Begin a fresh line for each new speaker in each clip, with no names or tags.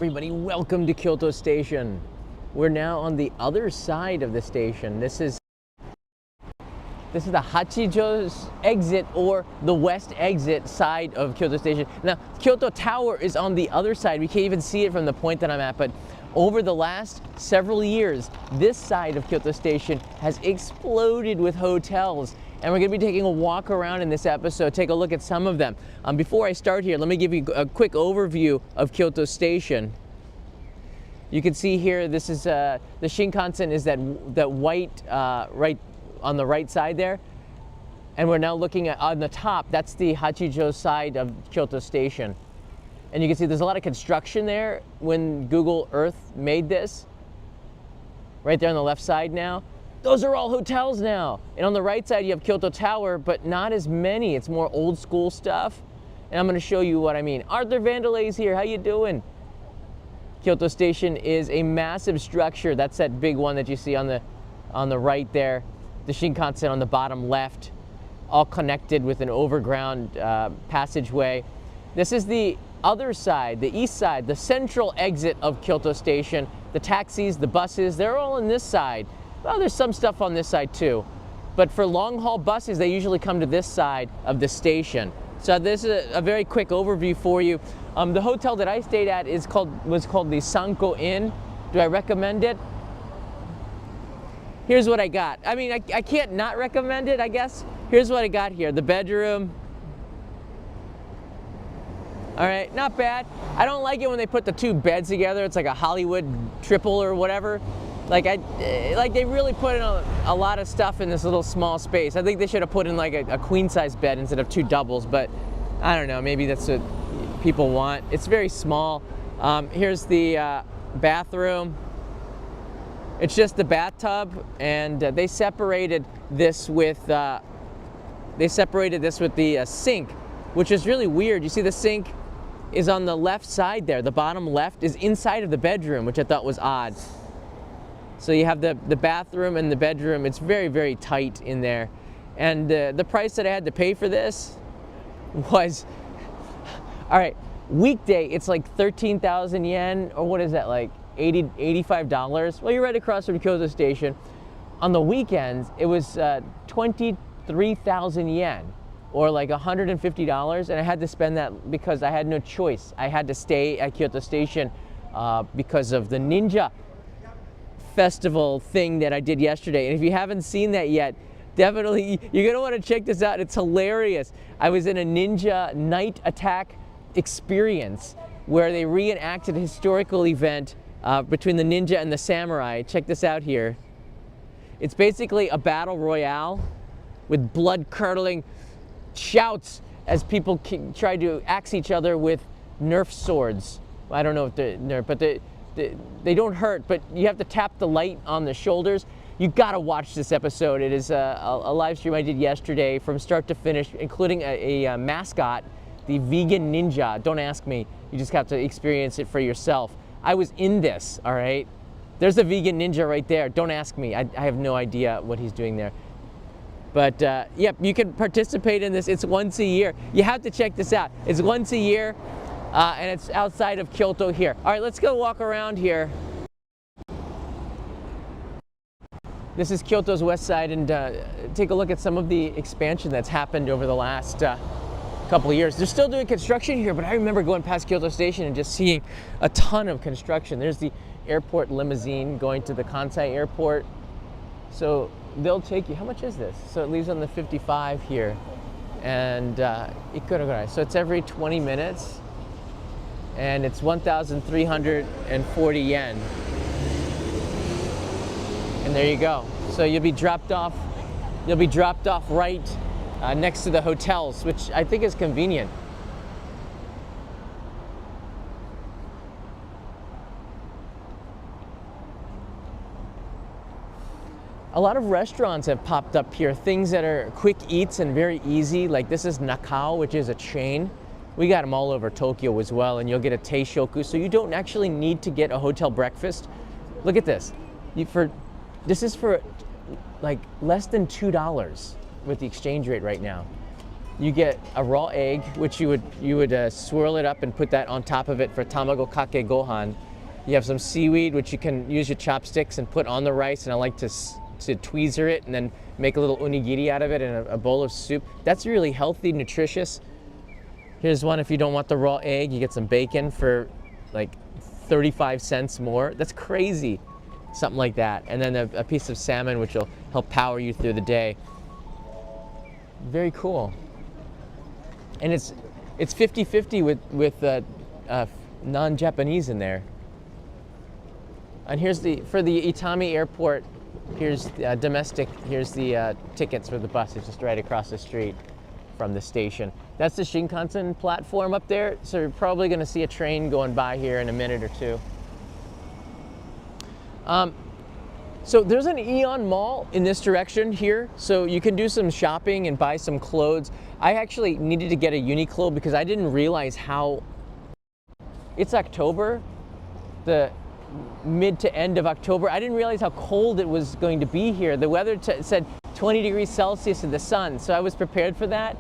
Everybody, welcome to Kyoto Station. We're now on the other side of the station. This is the Hachijo's exit, or the west exit side of Kyoto Station. Now, Kyoto Tower is on the other side. We can't even see it from the point that I'm at, but over the last several years, this side of Kyoto Station has exploded with hotels. And we're going to be taking a walk around in this episode, take a look at some of them. Before I start here, let me give you a quick overview of Kyoto Station. You can see here, this is the Shinkansen is that white right on the right side there. And we're now looking at on the top, that's the Hachijo side of Kyoto Station. And you can see there's a lot of construction there when Google Earth made this. Right there on the left side now. Those are all hotels now. And on the right side, you have Kyoto Tower, but not as many. It's more old school stuff. And I'm gonna show you what I mean. Arthur Vandelay's here, how you doing? Kyoto Station is a massive structure. That's that big one that you see on the right there. The Shinkansen on the bottom left, all connected with an overground passageway. This is the other side, the east side, the central exit of Kyoto Station. The taxis, the buses, they're all on this side. Well, there's some stuff on this side too. But for long haul buses, they usually come to this side of the station. So this is a very quick overview for you. The hotel that I stayed at was called the Sanko Inn. Do I recommend it? Here's what I got. I mean, I can't not recommend it, I guess. Here's what I got here. The bedroom. All right, not bad. I don't like it when they put the two beds together. It's like a Hollywood triple or whatever. Like they really put in a lot of stuff in this little small space. I think they should have put in like a queen size bed instead of two doubles, but I don't know, maybe that's what people want. It's very small. Here's the bathroom. It's just the bathtub, and they separated this with the sink, which is really weird. You see the sink is on the left side there. The bottom left is inside of the bedroom, which I thought was odd. So you have the bathroom and the bedroom. It's very, very tight in there. And the price that I had to pay for this was, all right, weekday, it's like 13,000 yen, or what is that, like $85? Well, you're right across from Kyoto Station. On the weekends, it was 23,000 yen, or like $150. And I had to spend that because I had no choice. I had to stay at Kyoto Station because of the Ninja Festival thing that I did yesterday. And if you haven't seen that yet, definitely you're gonna want to check this out. It's hilarious. I was in a ninja night attack experience where they reenacted a historical event between the ninja and the samurai. Check this out here. It's basically a battle royale with blood-curdling shouts as people try to axe each other with Nerf swords. I don't know if they're Nerf, but they don't hurt, but you have to tap the light on the shoulders. You gotta watch this episode. It is a live stream I did yesterday from start to finish, including a mascot, the vegan ninja. Don't ask me, you just have to experience it for yourself. I was in this, all right? There's a vegan ninja right there. Don't ask me, I have no idea what he's doing there. But yep, you can participate in this. It's once a year. You have to check this out. It's once a year. And it's outside of Kyoto here. All right, let's go walk around here. This is Kyoto's west side, and take a look at some of the expansion that's happened over the last couple of years. They're still doing construction here, but I remember going past Kyoto Station and just seeing a ton of construction. There's the airport limousine going to the Kansai airport. So they'll take you, how much is this? So it leaves on the 55 here. And Ikura, so it's every 20 minutes. And it's 1,340 yen. And there you go. So you'll be dropped off right next to the hotels, which I think is convenient. A lot of restaurants have popped up here, things that are quick eats and very easy. Like this is Nakao, which is a chain. We got them all over Tokyo as well, and you'll get a teishoku, so you don't actually need to get a hotel breakfast. Look at this. This is for like less than $2 with the exchange rate right now. You get a raw egg, which you would swirl it up and put that on top of it for tamago kake gohan. You have some seaweed, which you can use your chopsticks and put on the rice, and I like to tweezer it and then make a little onigiri out of it in a bowl of soup. That's really healthy, nutritious. Here's one if you don't want the raw egg. You get some bacon for like 35 cents more. That's crazy. Something like that. And then a piece of salmon, which will help power you through the day. Very cool. And it's 50-50 with non-Japanese in there. And here's for the Itami airport, here's domestic, here's the tickets for the bus. It's just right across the street from the station. That's the Shinkansen platform up there, so you're probably going to see a train going by here in a minute or two. So there's an Aeon Mall in this direction here, so you can do some shopping and buy some clothes. I actually needed to get a Uniqlo because I didn't realize how, it's October, the mid to end of October. I didn't realize how cold it was going to be here. The weather said 20 degrees Celsius in the sun, so I was prepared for that,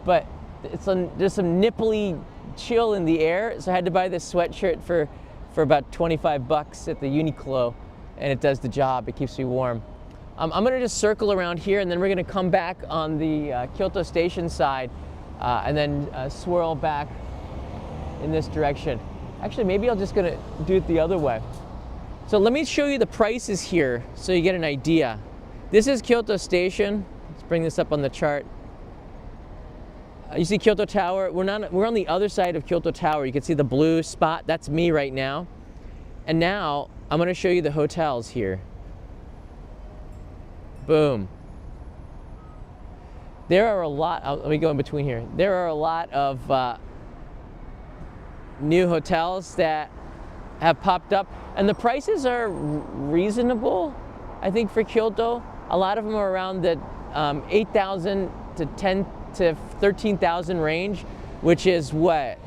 but there's some nipply chill in the air, so I had to buy this sweatshirt for about 25 bucks at the Uniqlo, and it does the job. It keeps me warm. I'm going to just circle around here, and then we're going to come back on the Kyoto Station side, and then swirl back in this direction. Actually, maybe I'm just going to do it the other way. So let me show you the prices here so you get an idea. This is Kyoto Station. Let's bring this up on the chart. You see Kyoto Tower. We're on the other side of Kyoto Tower. You can see the blue spot. That's me right now. And now I'm going to show you the hotels here. Boom. There are a lot. Let me go in between here. There are a lot of new hotels that have popped up, and the prices are reasonable, I think, for Kyoto. A lot of them are around the 8,000 to 10 to 13,000 range, which is what,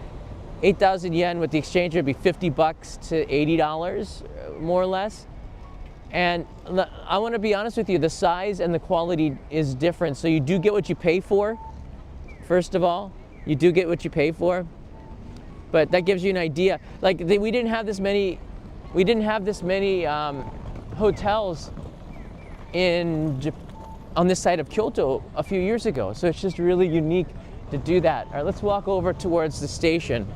8,000 yen with the exchange would be 50 bucks to $80, more or less. And I want to be honest with you, the size and the quality is different. So you do get what you pay for. First of all, you do get what you pay for. But that gives you an idea. Like we didn't have this many hotels on this side of Kyoto a few years ago. So it's just really unique to do that. All right, let's walk over towards the station.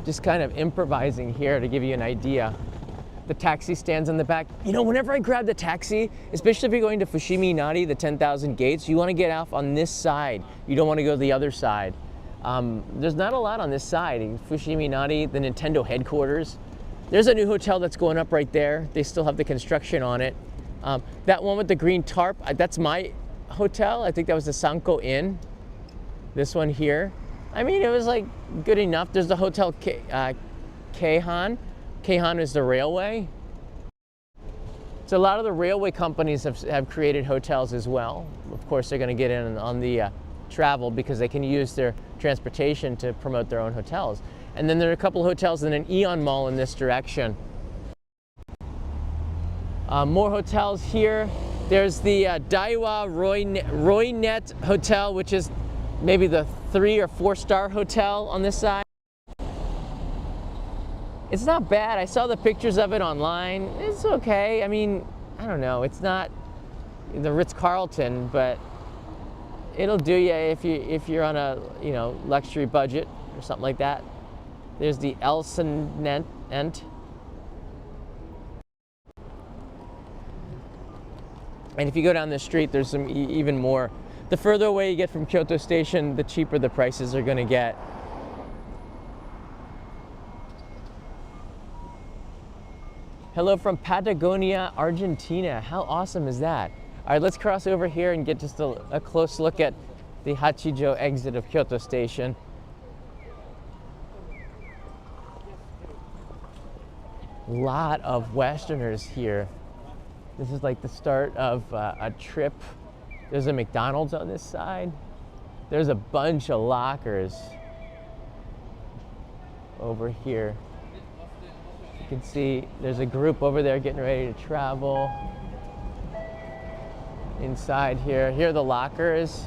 Just kind of improvising here to give you an idea. The taxi stands in the back. You know, whenever I grab the taxi, especially if you're going to Fushimi Inari, the 10,000 gates, you want to get off on this side. You don't want to go to the other side. There's not a lot on this side. Fushimi Inari, the Nintendo headquarters. There's a new hotel that's going up right there. They still have the construction on it. That one with the green tarp, that's my hotel. I think that was the Sanko Inn. This one here. I mean, it was like good enough. There's the Hotel Keihan. Keihan is the railway. So a lot of the railway companies have created hotels as well. Of course, they're going to get in on the travel because they can use their transportation to promote their own hotels. And then there are a couple of hotels in an Aeon Mall in this direction. More hotels here. There's the Daiwa Roynet Hotel, which is maybe the 3 or 4 star hotel on this side. It's not bad. I saw the pictures of it online. It's okay. I mean, I don't know. It's not the Ritz-Carlton, but it'll do you if you're on a luxury budget or something like that. There's the Elsenent. And if you go down the street, there's some even more. The further away you get from Kyoto Station, the cheaper the prices are going to get. Hello from Patagonia, Argentina. How awesome is that? All right, let's cross over here and get just a close look at the Hachijo exit of Kyoto Station. A lot of Westerners here. This is like the start of a trip. There's a McDonald's on this side. There's a bunch of lockers over here. You can see there's a group over there getting ready to travel. Inside here are the lockers.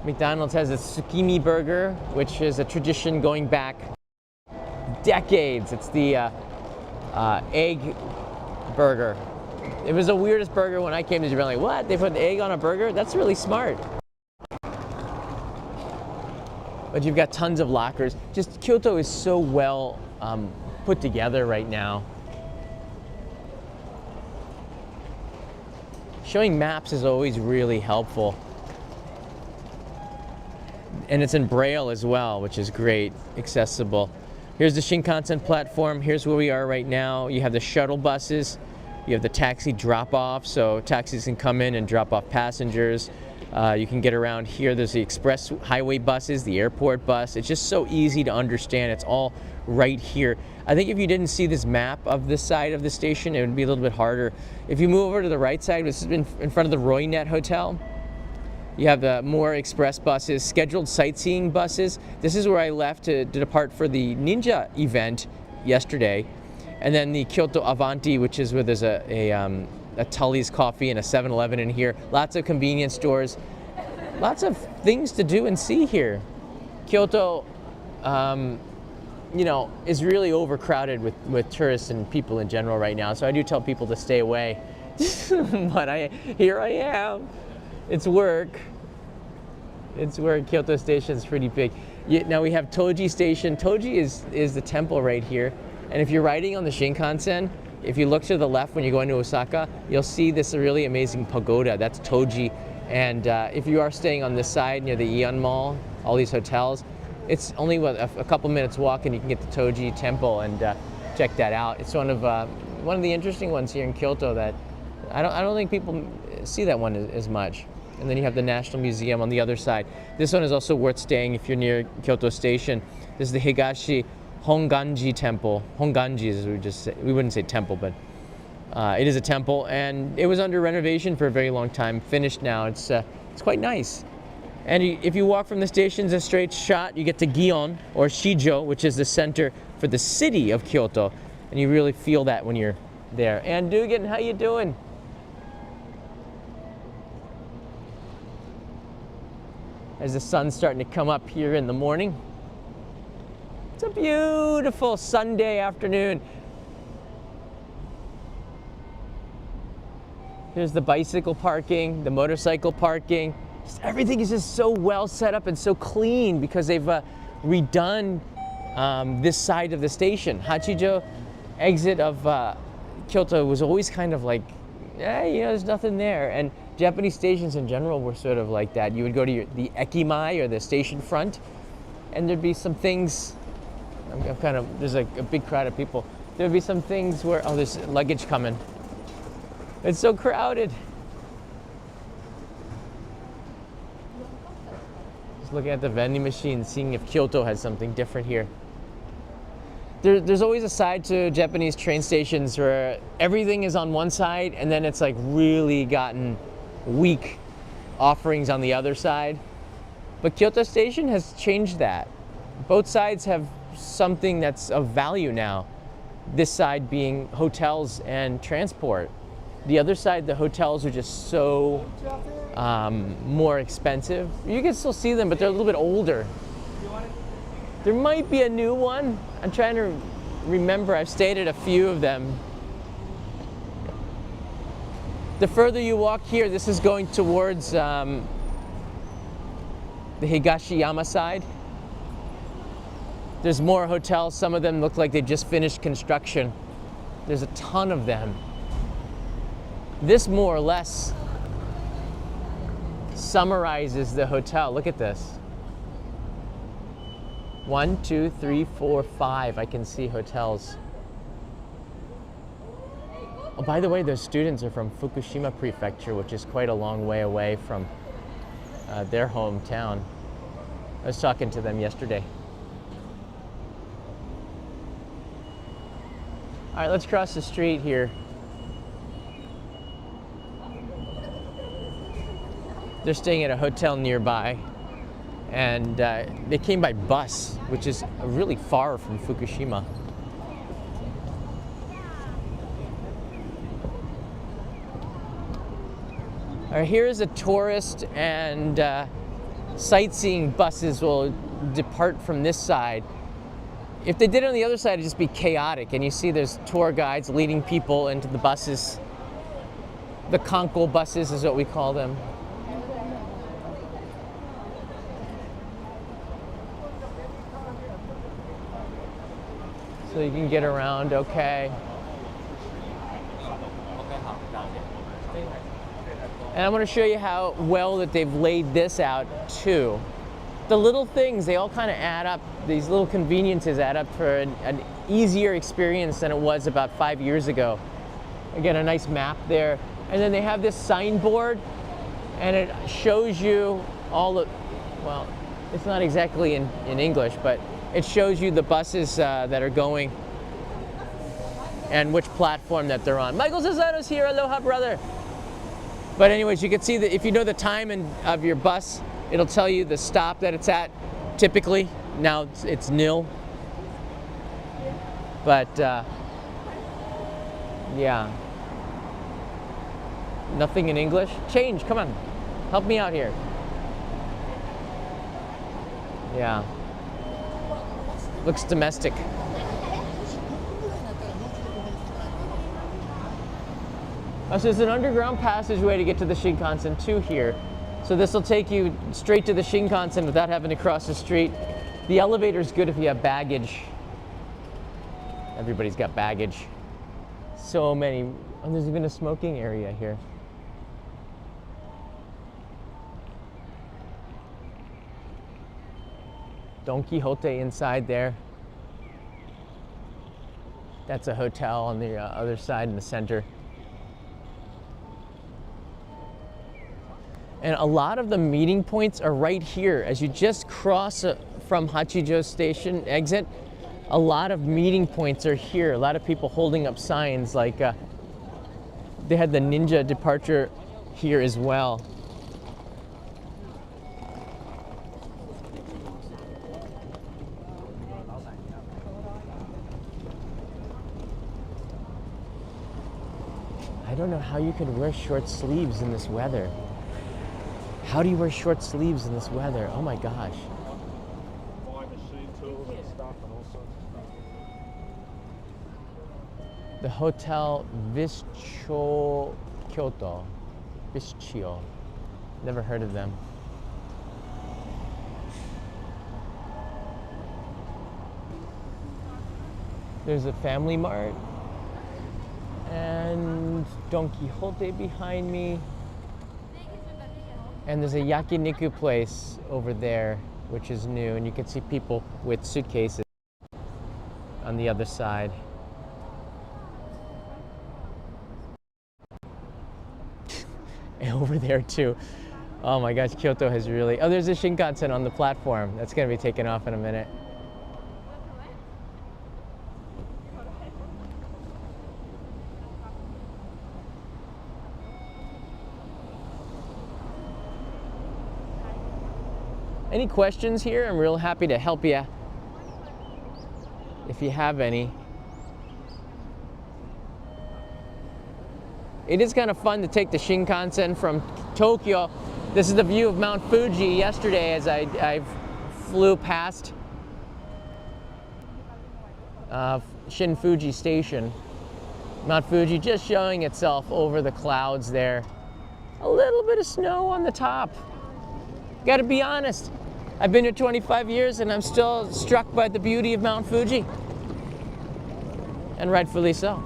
McDonald's has a tsukimi burger, which is a tradition going back decades. It's the egg burger. It was the weirdest burger when I came to Japan. Like, what? They put egg on a burger? That's really smart. But you've got tons of lockers. Just Kyoto is so well put together right now. Showing maps is always really helpful. And it's in Braille as well, which is great, accessible. Here's the Shinkansen platform. Here's where we are right now. You have the shuttle buses. You have the taxi drop-off, so taxis can come in and drop off passengers. You can get around here. There's the express highway buses, the airport bus. It's just so easy to understand. It's all right here. I think if you didn't see this map of this side of the station, it would be a little bit harder. If you move over to the right side, this has been in front of the Roynet Hotel. You have the more express buses, scheduled sightseeing buses. This is where I left to depart for the Ninja event yesterday. And then the Kyoto Avanti, which is where there's a Tully's coffee and a 7-Eleven in here. Lots of convenience stores. Lots of things to do and see here. Kyoto, you know, is really overcrowded with tourists and people in general right now. So I do tell people to stay away. But here I am. It's work. It's where Kyoto Station is pretty big. Now we have Toji Station. Toji is the temple right here. And if you're riding on the Shinkansen, if you look to the left when you're going to Osaka, you'll see this really amazing pagoda. That's Toji. And if you are staying on this side near the Aeon Mall, all these hotels, it's only a couple minutes walk and you can get the Toji Temple and check that out. It's one of the interesting ones here in Kyoto that I don't think people see that one as much. And then you have the National Museum on the other side. This one is also worth staying if you're near Kyoto Station. This is the Higashi Honganji Temple. Honganji is we wouldn't say temple, but it is a temple, and it was under renovation for a very long time. Finished now. It's quite nice. And if you walk from the station, it's a straight shot. You get to Gion or Shijo, which is the center for the city of Kyoto, and you really feel that when you're there. And Dugan, how you doing? As the sun's starting to come up here in the morning. It's a beautiful Sunday afternoon. Here's the bicycle parking, the motorcycle parking. Everything is just so well set up and so clean because they've redone this side of the station. Hachijo exit of Kyoto was always kind of like, you know, there's nothing there. And Japanese stations in general were sort of like that. You would go to the ekimai or the station front, and there'd be some things. There's like a big crowd of people. There'd be some things where, oh, there's luggage coming. It's so crowded. Just looking at the vending machine, seeing if Kyoto has something different here. There's always a side to Japanese train stations where everything is on one side and then it's like really gotten weak offerings on the other side. But Kyoto Station has changed that. Both sides have something that's of value now. This side being hotels and transport. The other side, the hotels are just so more expensive. You can still see them, but they're a little bit older. There might be a new one. I'm trying to remember. I've stayed at a few of them. The further you walk here, this is going towards the Higashiyama side. There's more hotels. Some of them look like they just finished construction. There's a ton of them. This more or less summarizes the hotel. Look at this. 1, 2, 3, 4, 5. I can see hotels. Oh, by the way, those students are from Fukushima Prefecture, which is quite a long way away from their hometown. I was talking to them yesterday. All right, let's cross the street here. They're staying at a hotel nearby, and they came by bus, which is really far from Fukushima. All right, here is a tourist and sightseeing buses will depart from this side. If they did it on the other side, it'd just be chaotic. And you see there's tour guides leading people into the buses. The Kanko buses is what we call them. So you can get around okay. And I'm going to show you how well that they've laid this out too. The little things, they all kind of add up. These little conveniences add up for an easier experience than it was about 5 years ago. Again, a nice map there. And then they have this signboard, and it shows you all the, well, it's not exactly in English, but it shows you the buses that are going and which platform that they're on. Michael Cesaro's here, aloha brother. But anyways, you can see that if you know the time of your bus, it'll tell you the stop that it's at, typically. Now it's nil. But yeah. Nothing in English. Change, come on. Help me out here. Yeah. Looks domestic. So there's an underground passageway to get to the Shinkansen too here. So this will take you straight to the Shinkansen without having to cross the street. The elevator's good if you have baggage. Everybody's got baggage. So many. Oh, there's even a smoking area here. Don Quixote inside there. That's a hotel on the other side in the center. And a lot of the meeting points are right here. As you just cross from Hachijo Station exit, a lot of meeting points are here. A lot of people holding up signs like they had the ninja departure here as well. I don't know how you could wear short sleeves in this weather. How do you wear short sleeves in this weather? Oh my gosh. The Hotel Vischo Kyoto. Vischio. Never heard of them. There's a Family Mart. And Don Quixote behind me. And there's a yakiniku place over there, which is new, and you can see people with suitcases on the other side. And over there too. Oh my gosh, Kyoto has really... Oh, there's a Shinkansen on the platform. That's going to be taken off in a minute. Any questions here? I'm real happy to help you if you have any. It is kind of fun to take the Shinkansen from Tokyo. This is the view of Mount Fuji yesterday as I flew past Shin Fuji Station. Mount Fuji just showing itself over the clouds there. A little bit of snow on the top. Gotta be honest, I've been here 25 years and I'm still struck by the beauty of Mount Fuji. And rightfully so.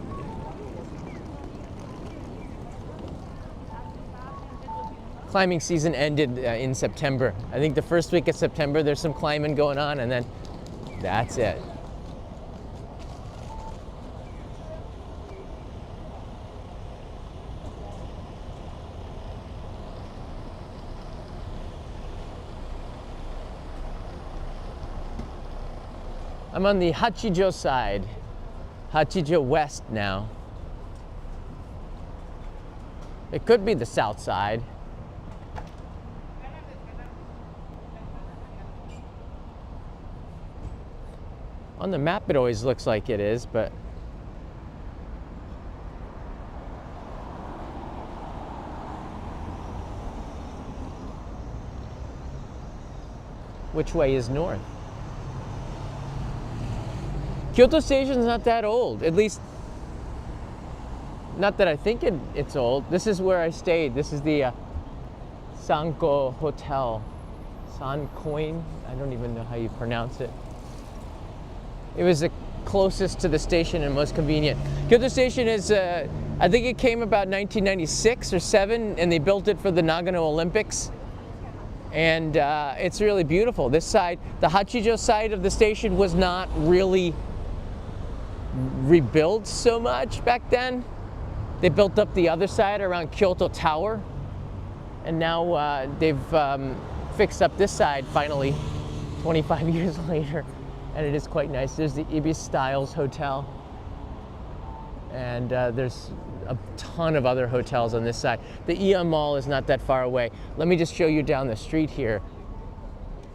Climbing season ended in September. I think the first week of September there's some climbing going on and then that's it. I'm on the Hachijo side, Hachijo West now. It could be the south side. On the map it always looks like it is, but which way is north. Kyoto Station is not that old, at least not that I think it's old. This is where I stayed. This is the Sanko Hotel. Sankoin, I don't even know how you pronounce it. It was the closest to the station and most convenient. Kyoto Station is, I think it came about 1996 or 7, and they built it for the Nagano Olympics. And it's really beautiful. This side, the Hachijo side of the station was not really rebuilt so much back then. They built up the other side around Kyoto Tower, and now they've fixed up this side finally, 25 years later, and it is quite nice. There's the Ibis Styles Hotel, and there's a ton of other hotels on this side. The Aeon Mall is not that far away. Let me just show you down the street here.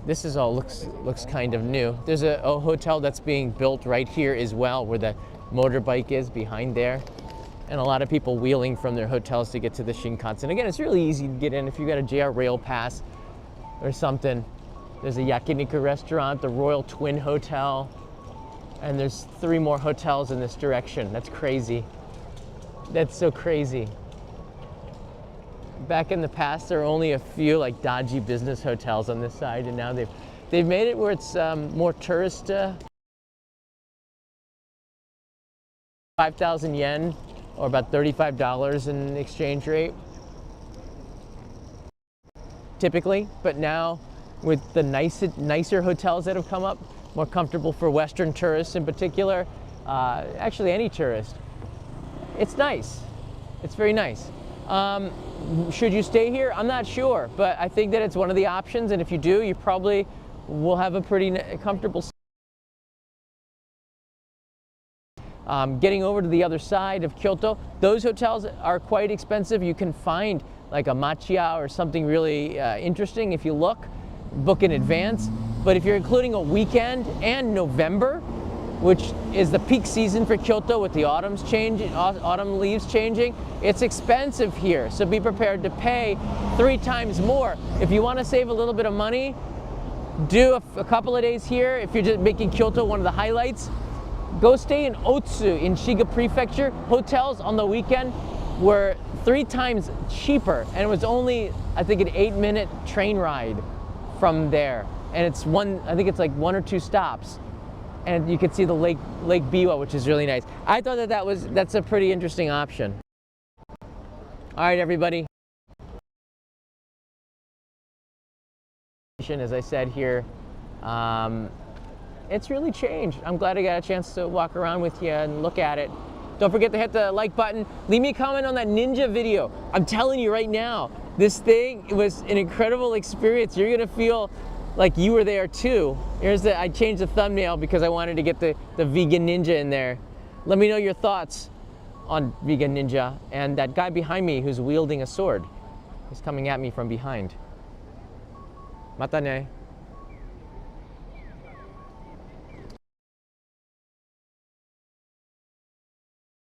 This is all looks kind of new. There's a hotel that's being built right here as well, where the motorbike is behind there. And a lot of people wheeling from their hotels to get to the Shinkansen. Again, it's really easy to get in if you got a JR Rail Pass or something. There's a yakiniku restaurant, the Royal Twin Hotel, and there's 3 more hotels in this direction. That's crazy. That's so crazy. Back in the past, there were only a few like dodgy business hotels on this side, and now they've made it where it's more tourist. 5,000 yen, or about $35 in exchange rate, typically. But now, with the nicer hotels that have come up, more comfortable for Western tourists in particular, actually any tourist, it's nice. It's very nice. Should you stay here? I'm not sure, but I think that it's one of the options, and if you do, you probably will have a pretty comfortable stay. Getting over to the other side of Kyoto, those hotels are quite expensive. You can find like a machiya or something really interesting if you book in advance. But if you're including a weekend and November, which is the peak season for Kyoto with the autumn leaves changing, it's expensive here. So be prepared to pay 3 times more. If you want to save a little bit of money, do a couple of days here. If you're just making Kyoto one of the highlights, go stay in Otsu in Shiga Prefecture. Hotels on the weekend were 3 times cheaper, and it was only, I think, an 8-minute train ride from there. And it's I think it's like 1 or 2 stops. And you can see the Lake Biwa, which is really nice. I thought that's a pretty interesting option. All right, everybody. As I said here, it's really changed. I'm glad I got a chance to walk around with you and look at it. Don't forget to hit the like button. Leave me a comment on that ninja video. I'm telling you right now, this thing, it was an incredible experience. You're gonna feel like you were there too. I changed the thumbnail because I wanted to get the vegan ninja in there. Let me know your thoughts on vegan ninja and that guy behind me who's wielding a sword. He's coming at me from behind. Mata ne.